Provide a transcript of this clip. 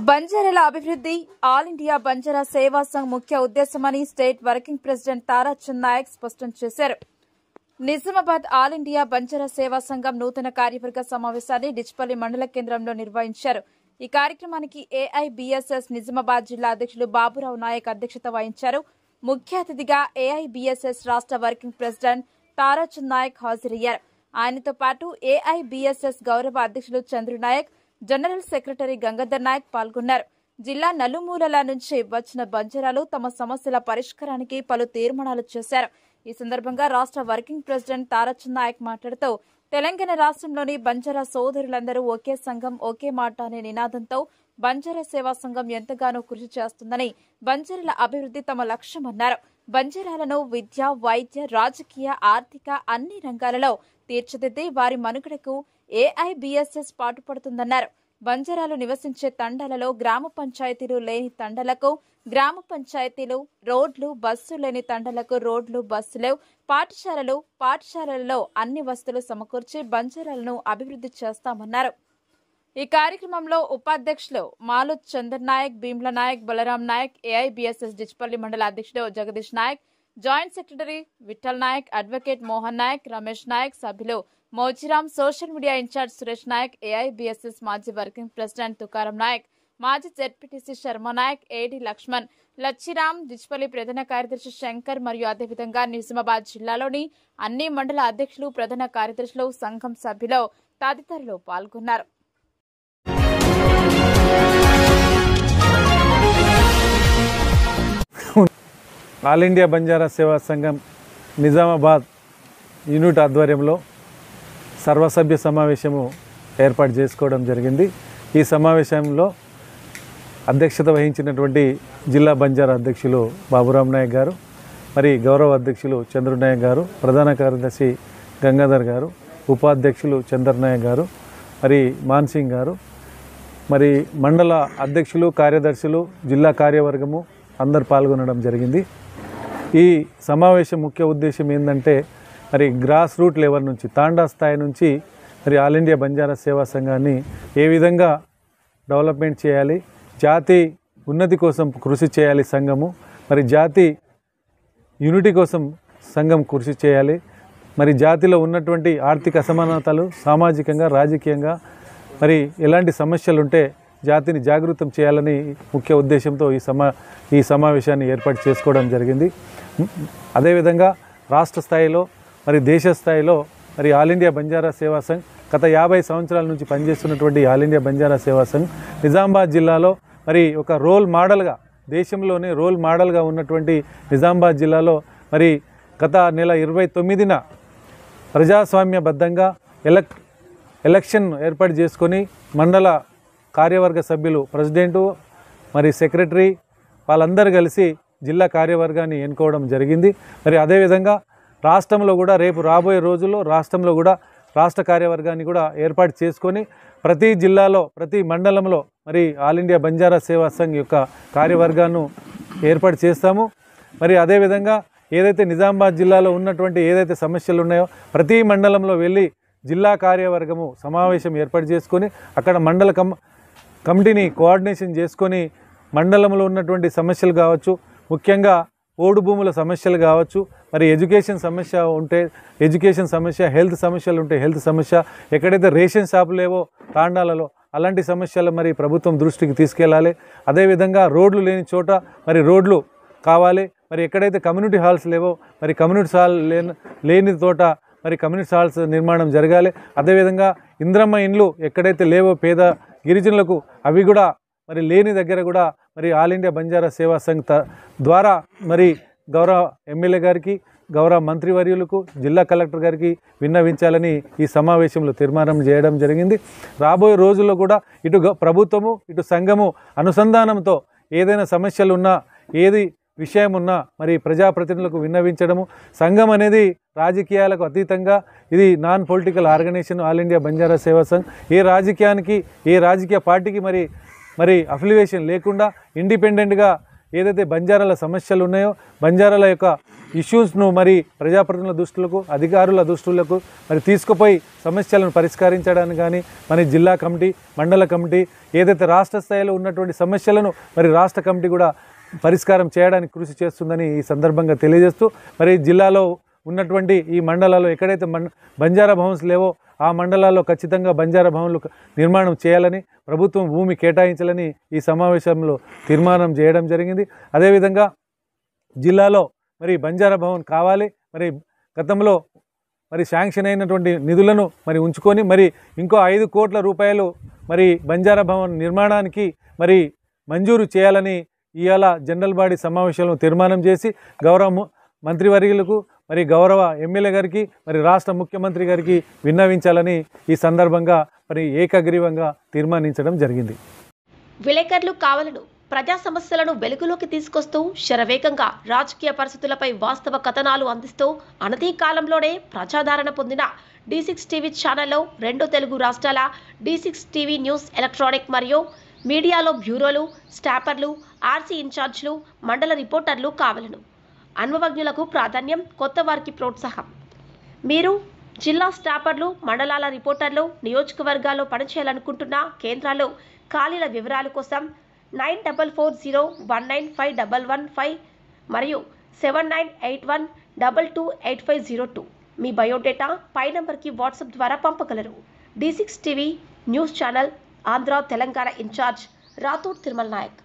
బంజారాల అభివృద్ధి all India Banjara Seva Sangh ముఖ్య ఉద్దేశమని state working president Tarachand Nayak స్పష్టం చేశారు. నిజామాబాద్ ఆల్ ఇండియా బంజారా సేవా సంఘం నూతన కార్యవర్గ సమావేశాన్ని డిచ్పల్లి మండల కేంద్రంలో నిర్వహించారు. ఈ కార్యక్రమానికి ఏఐబీఎస్ఎస్ నిజామాబాద్ జిల్లా అధ్యక్షులు బాబురావు నాయక్ అధ్యక్షత వహించారు. ముఖ్య అతిథిగా ఏఐబీఎస్ఎస్ రాష్ట్ర వర్కింగ్ ప్రెసిడెంట్ తారాచంద్ నాయక్ హాజరయ్యారు. ఆయనతో పాటు ఏఐబీఎస్ఎస్ గౌరవ అధ్యక్షులు చంద్రనాయక్, జనరల్ సెక్రటరీ గంగాధర్ నాయక్ పాల్గొన్నారు. జిల్లా నలుమూలల నుంచి వచ్చిన బంజారాలు తమ సమస్యల పరిష్కారానికి పలు తీర్మానాలు చేశారు. ఈ సందర్భంగా రాష్ట్ర వర్కింగ్ ప్రెసిడెంట్ తారాచంద్ నాయక్ మాట్లాడుతూ తెలంగాణ రాష్ట్రంలోని బంజారా సోదరులందరూ ఒకే సంఘం ఒకే మాట అనే నినాదంతో బంజారా సేవా సంఘం ఎంతగానో కృషి చేస్తుందని, బంజారాల అభివృద్ధి తమ లక్ష్యమన్నారు. బంజారాలను విద్య, వైద్య, రాజకీయ, ఆర్థిక అన్ని రంగాలలో తీర్చిదిద్ది వారి మనుగడకు ఏఐబీఎస్ఎస్ పాటుపడుతుందన్నారు. బంజారాలు నివసించే తండాలలో గ్రామ పంచాయతీలు లేని తండాలకు గ్రామ పంచాయతీలు, రోడ్లు, బస్సు లేని తండాలకు రోడ్లు, బస్సులు, పాఠశాలలలో అన్ని వసతులు సమకూర్చి బంజారాలను అభివృద్ధి చేస్తామన్నారు. ఈ కార్యక్రమంలో ఉపాధ్యక్షులు మాలుత్ చందర్ నాయక్, భీమ్ల నాయక్, బలరాం నాయక్, ఏఐబీఎస్ఎస్ డిచ్పల్లి మండల అధ్యక్షుడు Jagadish Nayak, joint secretary Vithal Nayak, advocate Mohan Nayak, Ramesh Nayak, సభ్యులు Mojiram, social media incharge Suresh Nayak, AIBSS మాజీ వర్కింగ్ ప్రెసిడెంట్ తుకారం నాయక్, మాజీ జెడ్పీటీసీ శర్మ నాయక్, ఏడి లక్ష్మణ్, లచ్చిరాం, డిచ్పల్లి ప్రధాన కార్యదర్శి శంకర్ మరియు అదేవిధంగా నిజామాబాద్ జిల్లాలోని అన్ని మండల అధ్యక్షులు, ప్రధాన కార్యదర్శులు, సంఘం సభ్యులు తదితరులు పాల్గొన్నారు. ఆల్ ఇండియా బంజారా సేవా సంఘం నిజామాబాద్ యూనిట్ ఆధ్వర్యంలో సర్వసభ్య సమావేశము ఏర్పాటు చేసుకోవడం జరిగింది. ఈ సమావేశంలో అధ్యక్షత వహించినటువంటి జిల్లా బంజారా అధ్యక్షులు బాబురావు నాయక్ గారు, మరి గౌరవ అధ్యక్షులు చంద్రనాయక్ గారు, ప్రధాన కార్యదర్శి గంగాధర్ గారు, ఉపాధ్యక్షులు చంద్రనాయక్ గారు, మరి మాన్సింగ్ గారు, మరి మండల అధ్యక్షులు, కార్యదర్శులు, జిల్లా కార్యవర్గము అందరు పాల్గొనడం జరిగింది. ఈ సమావేశం ముఖ్య ఉద్దేశం ఏంటంటే మరి గ్రాస్ రూట్ లెవెల్ నుంచి, తాండా స్థాయి నుంచి మరి ఆల్ ఇండియా బంజారా సేవా సంఘాన్ని ఏ విధంగా డెవలప్మెంట్ చేయాలి, జాతి ఉన్నతి కోసం కృషి చేయాలి సంఘము, మరి జాతి యూనిటీ కోసం సంఘం కృషి చేయాలి, మరి జాతిలో ఉన్నటువంటి ఆర్థిక అసమానతలు సామాజికంగా, రాజకీయంగా మరి ఎలాంటి సమస్యలు ఉంటే జాతిని జాగృతం చేయాలని ముఖ్య ఉద్దేశంతో ఈ సమావేశాన్ని ఏర్పాటు చేసుకోవడం జరిగింది. అదేవిధంగా రాష్ట్ర స్థాయిలో మరి దేశ స్థాయిలో మరి ఆల్ ఇండియా బంజారా సేవా సంఘ్ గత 50 సంవత్సరాల నుంచి పనిచేస్తున్నటువంటి ఆల్ ఇండియా బంజారా సేవా సంఘ్ నిజామాబాద్ జిల్లాలో మరి ఒక రోల్ మోడల్గా, దేశంలోనే రోల్ మోడల్గా ఉన్నటువంటి నిజామాబాద్ జిల్లాలో మరి గత నెల 29న ప్రజాస్వామ్యబద్ధంగా ఎలక్షన్ ఏర్పాటు చేసుకొని మండల కార్యవర్గ సభ్యులు, ప్రెసిడెంటు, మరి సెక్రటరీ వాళ్ళందరూ కలిసి జిల్లా కార్యవర్గాన్ని ఎన్నుకోవడం జరిగింది. మరి అదేవిధంగా రాష్ట్రంలో కూడా రేపు రాబోయే రోజుల్లో రాష్ట్రంలో కూడా రాష్ట్ర కార్యవర్గాన్ని కూడా ఏర్పాటు చేసుకొని ప్రతి జిల్లాలో, ప్రతి మండలంలో మరి ఆల్ ఇండియా బంజారా సేవా సంఘ్ యొక్క కార్యవర్గాన్ని ఏర్పాటు చేస్తాము. మరి అదేవిధంగా ఏదైతే నిజామాబాద్ జిల్లాలో ఉన్నటువంటి ఏదైతే సమస్యలు ఉన్నాయో ప్రతి మండలంలో వెళ్ళి జిల్లా కార్యవర్గము సమావేశం ఏర్పాటు చేసుకొని అక్కడ మండల కమిటీని కోఆర్డినేషన్ చేసుకొని మండలంలో ఉన్నటువంటి సమస్యలు కావచ్చు, ముఖ్యంగా ఓడు భూముల సమస్యలు కావచ్చు, మరి ఎడ్యుకేషన్ సమస్య ఉంటే ఎడ్యుకేషన్ సమస్య, హెల్త్ సమస్యలు ఉంటే హెల్త్ సమస్య, ఎక్కడైతే రేషన్ షాపులు లేవో తాండాలలో అలాంటి సమస్యలు మరి ప్రభుత్వం దృష్టికి తీసుకెళ్ళాలి. అదేవిధంగా రోడ్లు లేని చోట మరి రోడ్లు కావాలి, మరి ఎక్కడైతే కమ్యూనిటీ హాల్స్ లేవో మరి కమ్యూనిటీ హాల్ లేని చోట మరి కమ్యూనిటీ హాల్స్ నిర్మాణం జరగాలి. అదేవిధంగా ఇంద్రమ్మ ఇండ్లు ఎక్కడైతే లేవో పేద గిరిజనులకు అవి కూడా మరి లేని దగ్గర కూడా మరి ఆల్ ఇండియా బంజారా సేవా సంఘ్ ద్వారా మరి గౌరవ ఎమ్మెల్యే గారికి, గౌరవ మంత్రివర్యులకు, జిల్లా కలెక్టర్ గారికి విన్నవించాలని ఈ సమావేశంలో తీర్మానం చేయడం జరిగింది. రాబోయే రోజుల్లో కూడా ఇటు ప్రభుత్వము ఇటు సంఘము అనుసంధానంతో ఏదైనా సమస్యలు ఉన్నా, ఏది విషయం ఉన్నా మరి ప్రజాప్రతినిధులకు విన్నవించడము. సంఘం అనేది రాజకీయాలకు అతీతంగా ఇది non political organisation all India Banjara Seva Sangh. ఏ రాజకీయానికి, ఏ రాజకీయ పార్టీకి మరి అఫిలియేషన్ లేకుండా ఇండిపెండెంట్గా ఏదైతే బంజారాల సమస్యలు ఉన్నాయో, బంజారాల యొక్క ఇష్యూస్ను మరి ప్రజాప్రతినిధుల దృష్టిలకు అధికారుల దృష్టిలకు మరి తీసుకుపోయి సమస్యలను పరిష్కరించడానికి కానీ మరి జిల్లా కమిటీ మండల కమిటీ ఏదైతే రాష్ట్ర స్థాయిలో ఉన్నటువంటి సమస్యలను మరి రాష్ట్ర కమిటీ కూడా పరిష్కారం చేయడానికి కృషి చేస్తుందని ఈ సందర్భంగా తెలియజేస్తూ మరి జిల్లాలో ఉన్నటువంటి ఈ మండలాల్లో ఎక్కడైతే బంజారా భవన్స్ లేవో ఆ మండలాల్లో ఖచ్చితంగా బంజారా భవన్లు నిర్మాణం చేయాలని ప్రభుత్వం భూమి కేటాయించాలని ఈ సమావేశంలో తీర్మానం చేయడం జరిగింది. అదేవిధంగా జిల్లాలో మరి బంజారా భవన్ కావాలి, మరి గతంలో మరి శాంక్షన్ అయినటువంటి నిధులను మరి ఉంచుకొని మరి ఇంకో 5 కోట్ల రూపాయలు మరి బంజారా భవన్ నిర్మాణానికి మరి మంజూరు చేయాలని ఇవాళ జనరల్ బాడీ సమావేశంలో తీర్మానం చేసి గౌరవ మంత్రివర్యులకు మరి గౌరవ ఎమ్మెల్యే గారికి మరి రాష్ట్ర ముఖ్యమంత్రి గారికి విన్నవించాలని ఈ సందర్భంగా మరి ఏకగ్రీవంగా తీర్మానించడం జరిగింది. విలేకరులు కావాలను ప్రజా సమస్యలను వెలుగులోకి తీసుకొస్తూ శరవేగంగా రాజకీయ పరిస్థితులపై వాస్తవ కథనాలు అందిస్తూ అనతి కాలంలోనే ప్రజాదరణ పొందిన D6 టీవీ ఛానల్లో 2 తెలుగు రాష్ట్రాల D6 టీవీ న్యూస్ ఎలక్ట్రానిక్ మరియు మీడియాలో బ్యూరోలు, స్టాపర్లు, ఆర్సీ ఇన్ఛార్జ్లు, మండల రిపోర్టర్లు కావాలను. అనుభవజ్ఞులకు ప్రాధాన్యం, కొత్త వారికి ప్రోత్సాహం. మీరు జిల్లా స్టాపర్లు, మండలాల రిపోర్టర్లు నియోజకవర్గాల్లో పనిచేయాలనుకుంటున్న కేంద్రాల్లో ఖాళీల వివరాల కోసం 9440195115 మరియు 7981228502 మీ బయోడేటా పై నంబర్కి వాట్సాప్ ద్వారా పంపగలరు. D6 TV news channel Andhra Telangana incharge Rathod Tirumala Naik.